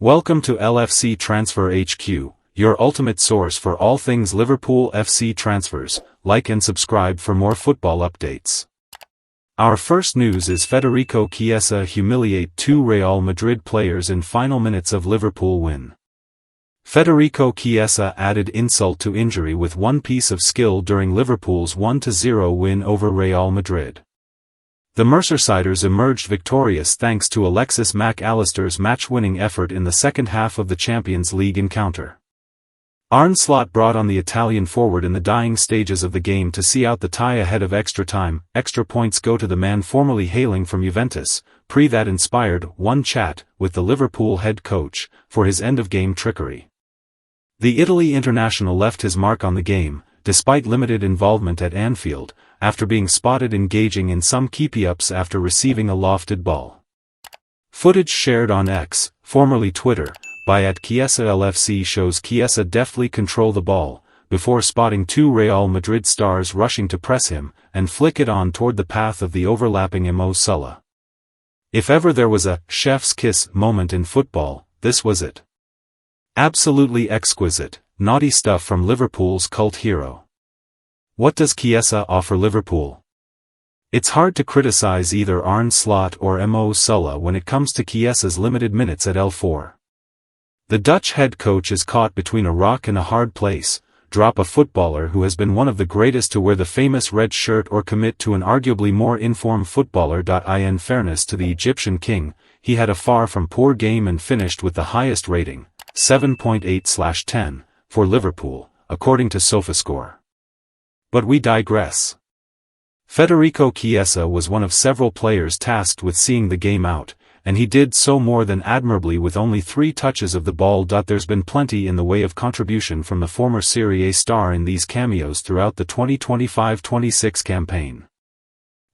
Welcome to LFC Transfer HQ, your ultimate source for all things Liverpool FC transfers. Like and subscribe for more football updates. Our first news is Federico Chiesa humiliate two Real Madrid players in final minutes of Liverpool win. Federico Chiesa added insult to injury with one piece of skill during Liverpool's 1-0 win over Real Madrid. The Merseysiders emerged victorious thanks to Alexis Mac Allister's match-winning effort in the second half of the Champions League encounter. Arne Slot brought on the Italian forward in the dying stages of the game to see out the tie ahead of extra time. Extra points go to the man formerly hailing from Juventus, that inspired one chat with the Liverpool head coach for his end-of-game trickery. The Italy international left his mark on the game, despite limited involvement at Anfield, after being spotted engaging in some keepy-ups after receiving a lofted ball. Footage shared on X, formerly Twitter, by @Chiesa LFC shows Chiesa deftly control the ball, before spotting two Real Madrid stars rushing to press him, and flick it on toward the path of the overlapping Mo Salah. If ever there was a chef's kiss moment in football, this was it. Absolutely exquisite, naughty stuff from Liverpool's cult hero. What does Chiesa offer Liverpool? It's hard to criticize either Arne Slot or Mo Salah when it comes to Chiesa's limited minutes at L4. The Dutch head coach is caught between a rock and a hard place: drop a footballer who has been one of the greatest to wear the famous red shirt, or commit to an arguably more informed footballer. In fairness to the Egyptian king, he had a far from poor game and finished with the highest rating, 7.8/10, for Liverpool, according to SofaScore. But we digress. Federico Chiesa was one of several players tasked with seeing the game out, and he did so more than admirably with only 3 touches of the ball. There's been plenty in the way of contribution from the former Serie A star in these cameos throughout the 2025-26 campaign.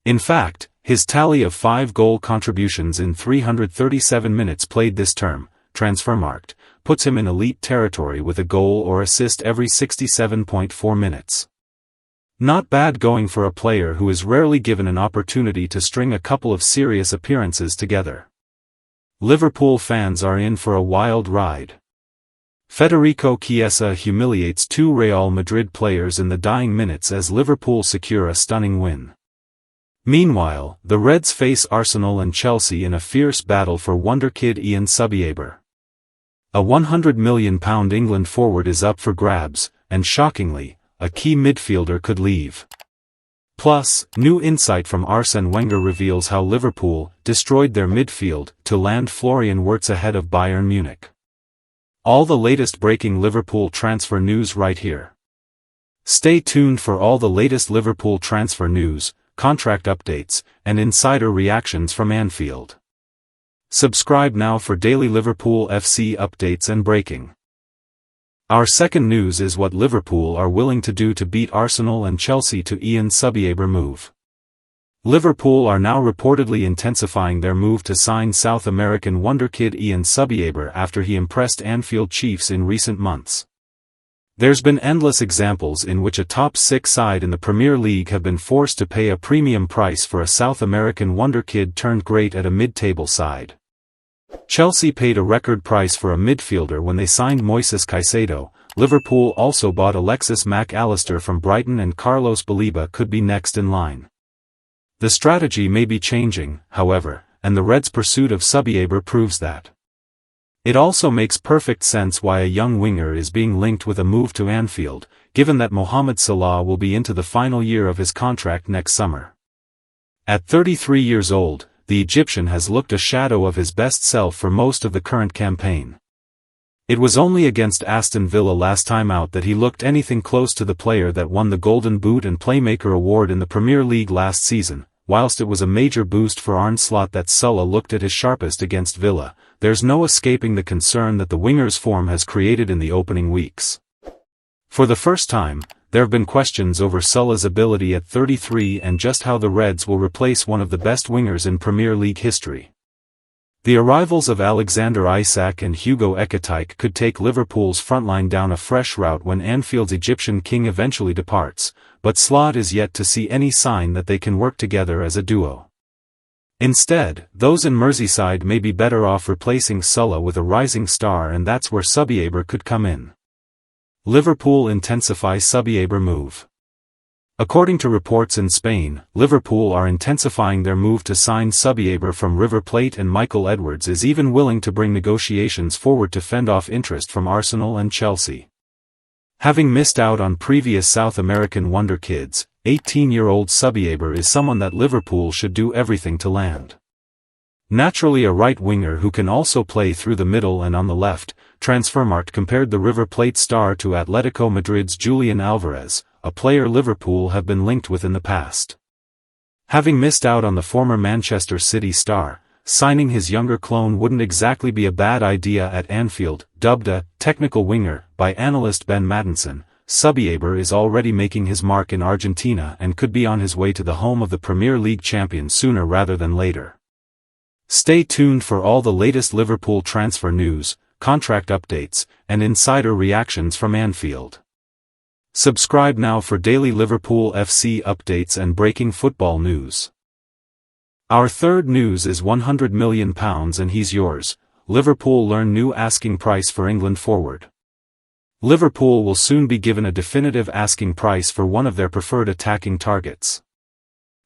In fact, his tally of 5 goal contributions in 337 minutes played this term, Transfermarkt, puts him in elite territory with a goal or assist every 67.4 minutes. Not bad going for a player who is rarely given an opportunity to string a couple of serious appearances together. Liverpool fans are in for a wild ride. Federico Chiesa humiliates 2 Real Madrid players in the dying minutes as Liverpool secure a stunning win. Meanwhile, the Reds face Arsenal and Chelsea in a fierce battle for wonderkid Ian Subiabre. A £100 million England forward is up for grabs, and shockingly, a key midfielder could leave. Plus, new insight from Arsene Wenger reveals how Liverpool destroyed their midfield to land Florian Wirtz ahead of Bayern Munich. All the latest breaking Liverpool transfer news right here. Stay tuned for all the latest Liverpool transfer news, contract updates, and insider reactions from Anfield. Subscribe now for daily Liverpool FC updates and breaking. Our second news is what Liverpool are willing to do to beat Arsenal and Chelsea to Ian Subiabre move. Liverpool are now reportedly intensifying their move to sign South American wonderkid Ian Subiabre after he impressed Anfield Chiefs in recent months. There's been endless examples in which a top 6 side in the Premier League have been forced to pay a premium price for a South American wonderkid turned great at a mid-table side. Chelsea paid a record price for a midfielder when they signed Moises Caicedo. Liverpool also bought Alexis Mac Allister from Brighton, and Carlos Baleba could be next in line. The strategy may be changing, however, and the Reds' pursuit of Subiabre proves that. It also makes perfect sense why a young winger is being linked with a move to Anfield, given that Mohamed Salah will be into the final year of his contract next summer. At 33 years old, the Egyptian has looked a shadow of his best self for most of the current campaign. It was only against Aston Villa last time out that he looked anything close to the player that won the Golden Boot and Playmaker award in the Premier League last season. Whilst it was a major boost for Arne Slot that Salah looked at his sharpest against Villa, there's no escaping the concern that the winger's form has created in the opening weeks. For the first time, there have been questions over Salah's ability at 33 and just how the Reds will replace one of the best wingers in Premier League history. The arrivals of Alexander Isak and Hugo Ekitike could take Liverpool's frontline down a fresh route when Anfield's Egyptian king eventually departs, but Slot is yet to see any sign that they can work together as a duo. Instead, those in Merseyside may be better off replacing Sulla with a rising star, and that's where Subiabre could come in. Liverpool intensify Subiabre move. According to reports in Spain, Liverpool are intensifying their move to sign Subiabre from River Plate, and Michael Edwards is even willing to bring negotiations forward to fend off interest from Arsenal and Chelsea. Having missed out on previous South American wonder kids, 18-year-old Subiabre is someone that Liverpool should do everything to land. Naturally a right winger who can also play through the middle and on the left, Transfermarkt compared the River Plate star to Atletico Madrid's Julian Alvarez, a player Liverpool have been linked with in the past. Having missed out on the former Manchester City star, signing his younger clone wouldn't exactly be a bad idea at Anfield. Dubbed a technical winger by analyst Ben Maddenson, Subiabre is already making his mark in Argentina and could be on his way to the home of the Premier League champion sooner rather than later. Stay tuned for all the latest Liverpool transfer news, contract updates, and insider reactions from Anfield. Subscribe now for daily Liverpool FC updates and breaking football news. Our third news is £100 million and he's yours. Liverpool learn new asking price for England forward. Liverpool will soon be given a definitive asking price for one of their preferred attacking targets.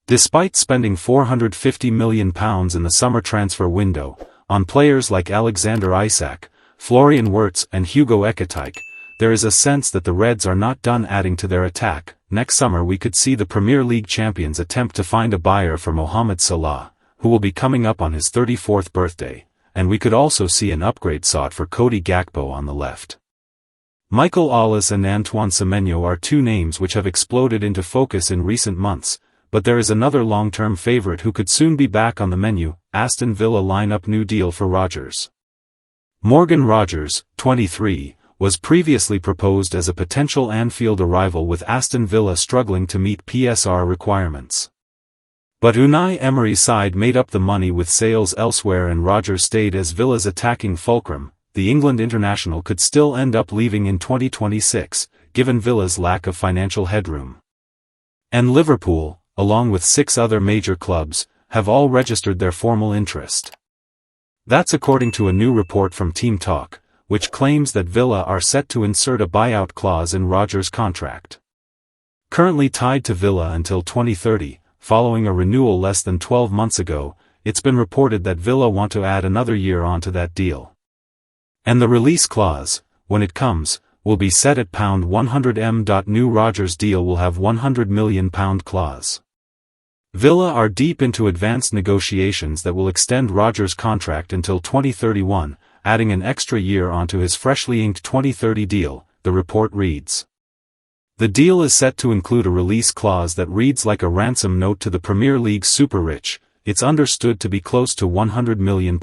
Despite spending £450 million in the summer transfer window, on players like Alexander Isak, Florian Wirtz and Hugo Ekitike, there is a sense that the Reds are not done adding to their attack. Next summer we could see the Premier League champions attempt to find a buyer for Mohamed Salah, who will be coming up on his 34th birthday, and we could also see an upgrade sought for Cody Gakpo on the left. Michael Olise and Antoine Semenyo are two names which have exploded into focus in recent months, but there is another long-term favourite who could soon be back on the menu. Aston Villa line up new deal for Rodgers. Morgan Rodgers, 23, was previously proposed as a potential Anfield arrival, with Aston Villa struggling to meet PSR requirements. But Unai Emery's side made up the money with sales elsewhere, and Rodgers stayed as Villa's attacking fulcrum. The England international could still end up leaving in 2026, given Villa's lack of financial headroom. And Liverpool, along with 6 other major clubs, have all registered their formal interest. That's according to a new report from Team Talk, which claims that Villa are set to insert a buyout clause in Rodgers' contract. Currently tied to Villa until 2030, following a renewal less than 12 months ago, it's been reported that Villa want to add another year onto that deal. And the release clause, when it comes, will be set at £100m. New Rodgers deal will have £100 million clause. Villa are deep into advanced negotiations that will extend Rodgers' contract until 2031, adding an extra year onto his freshly inked 2030 deal, the report reads. The deal is set to include a release clause that reads like a ransom note to the Premier League's super-rich. It's understood to be close to £100 million.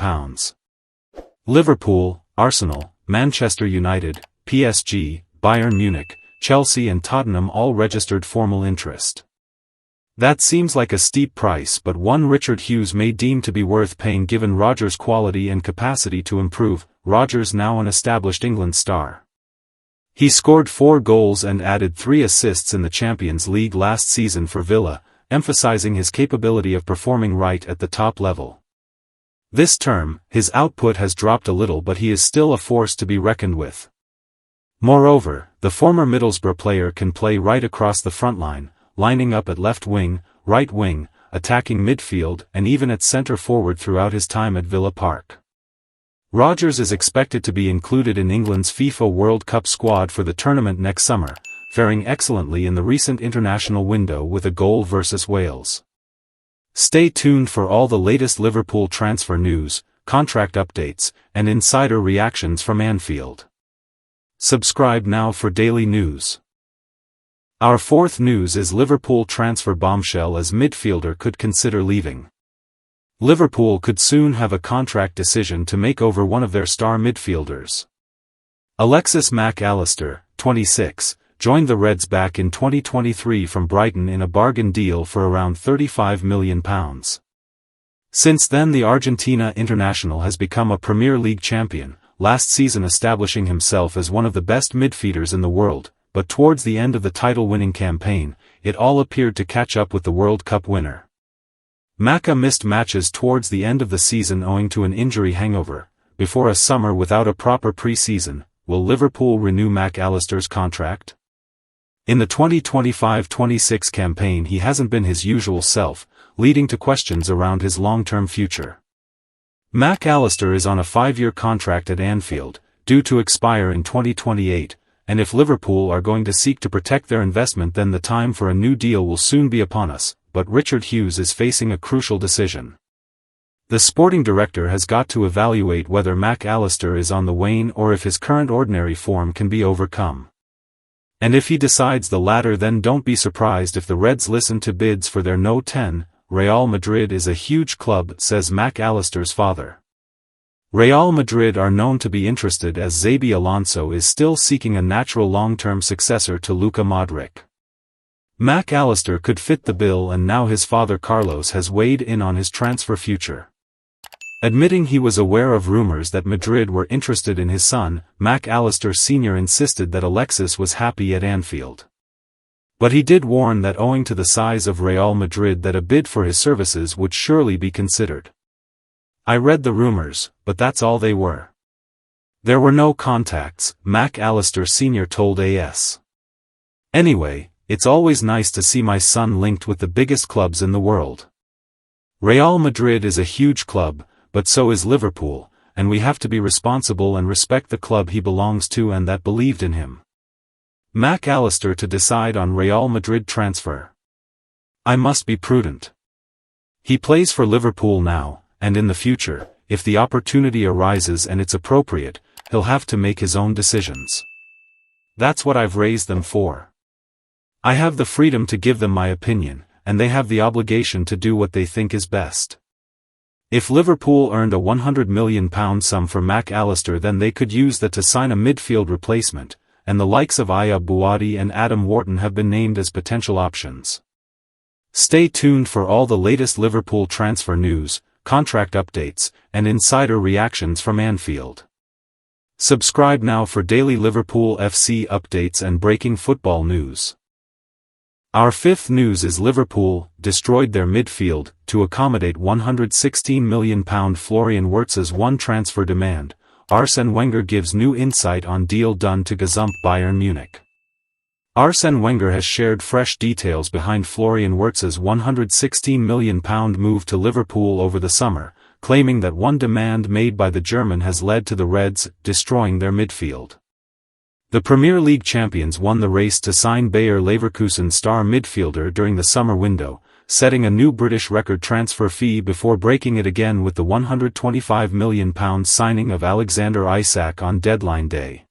Liverpool, Arsenal, Manchester United, PSG, Bayern Munich, Chelsea and Tottenham all registered formal interest. That seems like a steep price, but one Richard Hughes may deem to be worth paying given Rodgers' quality and capacity to improve. Rodgers now an established England star. He scored 4 goals and added 3 assists in the Champions League last season for Villa, emphasizing his capability of performing right at the top level. This term, his output has dropped a little, but he is still a force to be reckoned with. Moreover, the former Middlesbrough player can play right across the front line, lining up at left wing, right wing, attacking midfield and even at centre forward throughout his time at Villa Park. Rodgers is expected to be included in England's FIFA World Cup squad for the tournament next summer, faring excellently in the recent international window with a goal versus Wales. Stay tuned for all the latest Liverpool transfer news, contract updates, and insider reactions from Anfield. Subscribe now for daily news. Our fourth news is Liverpool transfer bombshell as midfielder could consider leaving. Liverpool could soon have a contract decision to make over one of their star midfielders. Alexis Mac Allister, 26, joined the Reds back in 2023 from Brighton in a bargain deal for around £35 million. Since then the Argentina international has become a Premier League champion, last season establishing himself as one of the best midfielders in the world, but towards the end of the title-winning campaign, it all appeared to catch up with the World Cup winner. Maka missed matches towards the end of the season owing to an injury hangover. Before a summer without a proper pre-season, will Liverpool renew Mac Allister's contract? In the 2025-26 campaign he hasn't been his usual self, leading to questions around his long-term future. Mac Allister is on a 5-year contract at Anfield, due to expire in 2028, and if Liverpool are going to seek to protect their investment then the time for a new deal will soon be upon us, but Richard Hughes is facing a crucial decision. The sporting director has got to evaluate whether Mac Allister is on the wane or if his current ordinary form can be overcome. And if he decides the latter, then don't be surprised if the Reds listen to bids for their No. 10. Real Madrid is a huge club, says Mac Allister's father. Real Madrid are known to be interested as Xabi Alonso is still seeking a natural long-term successor to Luka Modric. Mac Allister could fit the bill, and now his father Carlos has weighed in on his transfer future. Admitting he was aware of rumors that Madrid were interested in his son, Mac Allister Sr. insisted that Alexis was happy at Anfield. But he did warn that owing to the size of Real Madrid that a bid for his services would surely be considered. I read the rumors, but that's all they were. There were no contacts, Mac Allister Sr. told AS. Anyway, it's always nice to see my son linked with the biggest clubs in the world. Real Madrid is a huge club, but so is Liverpool, and we have to be responsible and respect the club he belongs to and that believed in him. Mac Allister to decide on Real Madrid transfer. I must be prudent. He plays for Liverpool now, and in the future, if the opportunity arises and it's appropriate, he'll have to make his own decisions. That's what I've raised them for. I have the freedom to give them my opinion, and they have the obligation to do what they think is best. If Liverpool earned a £100 million sum for Mac Allister, then they could use that to sign a midfield replacement, and the likes of Aya Bouadi and Adam Wharton have been named as potential options. Stay tuned for all the latest Liverpool transfer news, contract updates, and insider reactions from Anfield. Subscribe now for daily Liverpool FC updates and breaking football news. Our fifth news is Liverpool destroyed their midfield to accommodate £116 million Florian Wirtz's one transfer demand. Arsene Wenger gives new insight on deal done to gazump Bayern Munich. Arsene Wenger has shared fresh details behind Florian Wirtz's £116 million move to Liverpool over the summer, claiming that one demand made by the German has led to the Reds destroying their midfield. The Premier League champions won the race to sign Bayer Leverkusen star midfielder during the summer window, setting a new British record transfer fee before breaking it again with the £125 million signing of Alexander Isak on deadline day.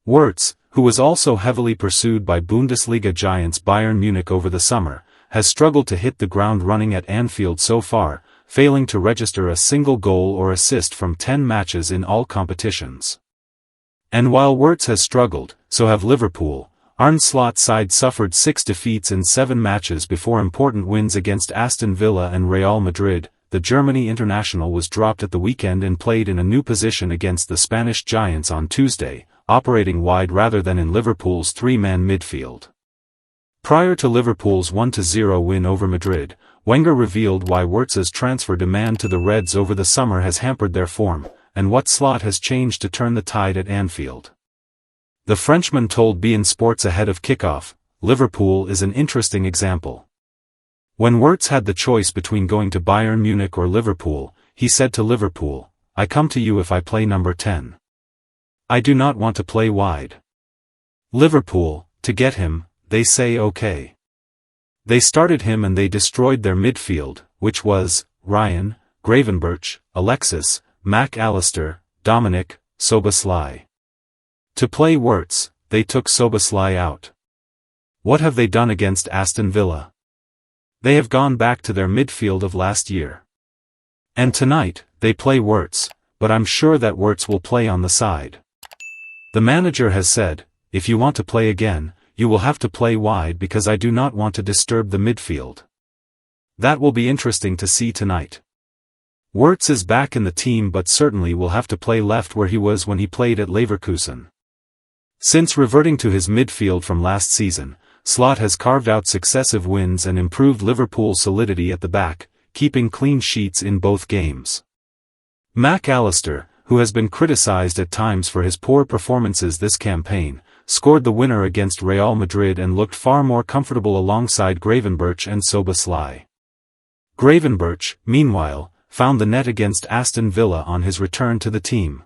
Wirtz, who was also heavily pursued by Bundesliga giants Bayern Munich over the summer, has struggled to hit the ground running at Anfield so far, failing to register a single goal or assist from 10 matches in all competitions. And while Wirtz has struggled, so have Liverpool. Arne Slot's side suffered 6 defeats in 7 matches before important wins against Aston Villa and Real Madrid. The Germany international was dropped at the weekend and played in a new position against the Spanish giants on Tuesday, operating wide rather than in Liverpool's 3-man midfield. Prior to Liverpool's 1-0 win over Madrid, Wenger revealed why Wirtz's transfer demand to the Reds over the summer has hampered their form, and what Slot has changed to turn the tide at Anfield. The Frenchman told beIN Sports ahead of kickoff, Liverpool is an interesting example. When Wirtz had the choice between going to Bayern Munich or Liverpool, he said to Liverpool, "I come to you if I play number 10. I do not want to play wide." Liverpool, to get him, they say okay. They started him and they destroyed their midfield, which was Ryan, Gravenberch, Alexis, Mac Allister, Dominic, Szoboszlai. To play Wirtz, they took Szoboszlai out. What have they done against Aston Villa? They have gone back to their midfield of last year. And tonight, they play Wirtz, but I'm sure that Wirtz will play on the side. The manager has said, if you want to play again, you will have to play wide because I do not want to disturb the midfield. That will be interesting to see tonight. Wirtz is back in the team but certainly will have to play left where he was when he played at Leverkusen. Since reverting to his midfield from last season, Slot has carved out successive wins and improved Liverpool's solidity at the back, keeping clean sheets in both games. Mac Allister, who has been criticized at times for his poor performances this campaign, scored the winner against Real Madrid and looked far more comfortable alongside Gravenberch and Szoboszlai. Gravenberch, meanwhile, found the net against Aston Villa on his return to the team.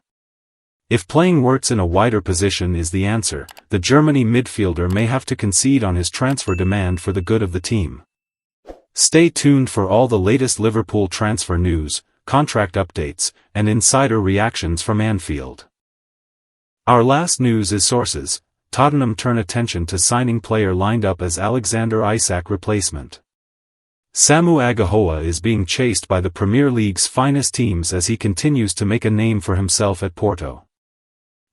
If playing Wirtz in a wider position is the answer, the Germany midfielder may have to concede on his transfer demand for the good of the team. Stay tuned for all the latest Liverpool transfer news, contract updates, and insider reactions from Anfield. Our last news is sources. Tottenham turn attention to signing player lined up as Alexander Isak replacement. Samu Agahoa is being chased by the Premier League's finest teams as he continues to make a name for himself at Porto.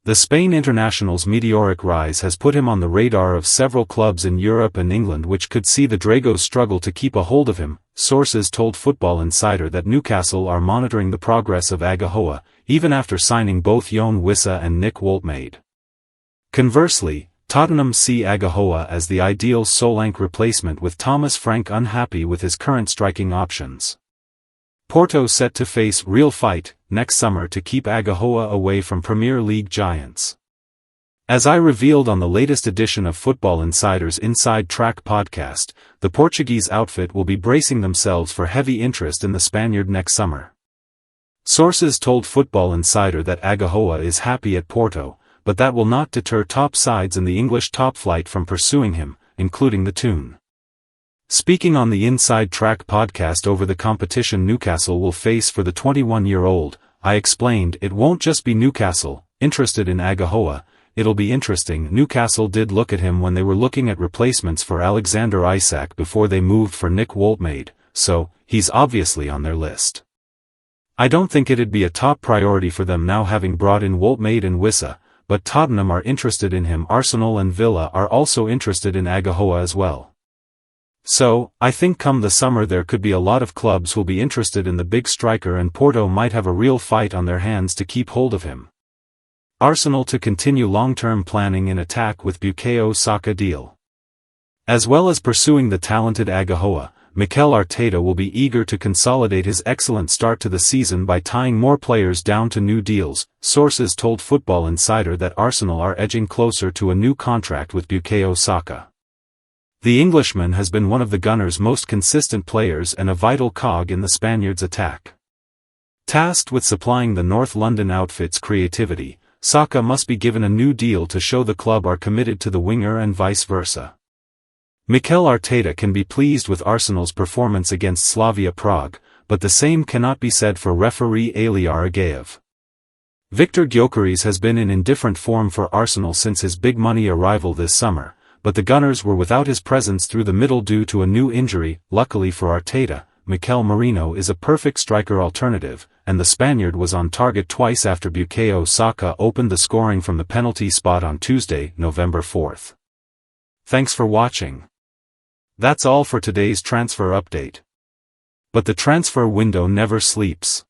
The Spain international's meteoric rise has put him on the radar of several clubs in Europe and England, which could see the Dragos struggle to keep a hold of him. Sources told Football Insider that Newcastle are monitoring the progress of Agahoa, even after signing both Yoane Wissa and Nick Woltemade. Conversely, Tottenham see Agahoa as the ideal Solanke replacement, with Thomas Frank unhappy with his current striking options. Porto set to face real fight next summer to keep Agahoa away from Premier League giants. As I revealed on the latest edition of Football Insider's Inside Track podcast, the Portuguese outfit will be bracing themselves for heavy interest in the Spaniard next summer. Sources told Football Insider that Agahoa is happy at Porto, but that will not deter top sides in the English top flight from pursuing him, including the Toon. Speaking on the Inside Track podcast over the competition Newcastle will face for the 21-year-old, I explained it won't just be Newcastle interested in Agahoa. It'll be interesting. Newcastle did look at him when they were looking at replacements for Alexander Isak before they moved for Nick Woltemade, so he's obviously on their list. I don't think it'd be a top priority for them now, having brought in Woltemade and Wissa, but Tottenham are interested in him. Arsenal and Villa are also interested in Agahoa as well. So, I think come the summer there could be a lot of clubs who'll be interested in the big striker, and Porto might have a real fight on their hands to keep hold of him. Arsenal to continue long-term planning in attack with Bukayo Saka deal. As well as pursuing the talented Agahoa, Mikel Arteta will be eager to consolidate his excellent start to the season by tying more players down to new deals. Sources told Football Insider that Arsenal are edging closer to a new contract with Bukayo Saka. The Englishman has been one of the Gunners' most consistent players and a vital cog in the Spaniards' attack. Tasked with supplying the North London outfit's creativity, Saka must be given a new deal to show the club are committed to the winger and vice versa. Mikel Arteta can be pleased with Arsenal's performance against Slavia Prague, but the same cannot be said for referee Aliar Agaev. Viktor Gyökeres has been in indifferent form for Arsenal since his big-money arrival this summer, but the Gunners were without his presence through the middle due to a new injury. Luckily for Arteta, Mikel Merino is a perfect striker alternative, and the Spaniard was on target twice after Bukayo Saka opened the scoring from the penalty spot on Tuesday, November 4th. Thanks for watching. That's all for today's transfer update. But the transfer window never sleeps.